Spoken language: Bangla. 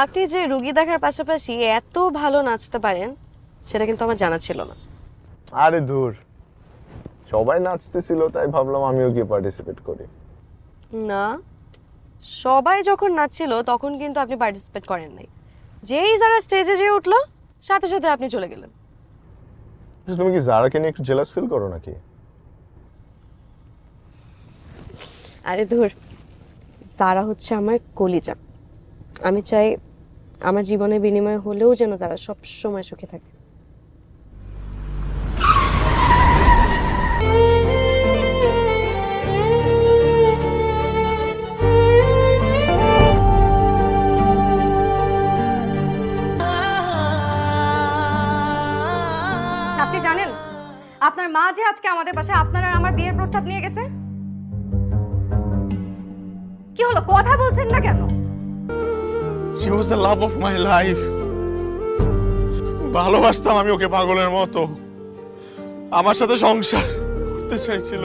আপনি যে রুগী দেখার পাশাপাশি এত ভালো নাচতে পারেন সেটা কিন্তু আমার জানা ছিল না। আরে দূর, সবাই নাচতেছিল তাই ভাবলাম আমিও গিয়ে পার্টিসিপেট করি। না, সবাই যখন নাচছিল তখন কিন্তু আপনি পার্টিসিপেট করেন নাই। যেই যারা স্টেজে যেয়ে উঠলো সাথে সাথে আপনি চলে গেলেন। আচ্ছা, তুমি কি জারাকে নিয়ে একটু জেলাস ফিল করো নাকি? আরে ধুর, যারা হচ্ছে আমার কলিজা। আমি চাই আমার জীবনের বিনিময়ে হলেও যেন যারা সব সময় সুখে থাকে। আপনি জানেন আপনার মা যে আজকে আমাদের বাসায় আপনার আর আমার বিয়ের প্রস্তাব নিয়ে গেছে? কি হলো, কথা বলছেন না কেন? She was the love of my life. ভালোবাসতাম আমি ওকে পাগলের মতো। আমার সাথে সংসার করতে চাইছিল।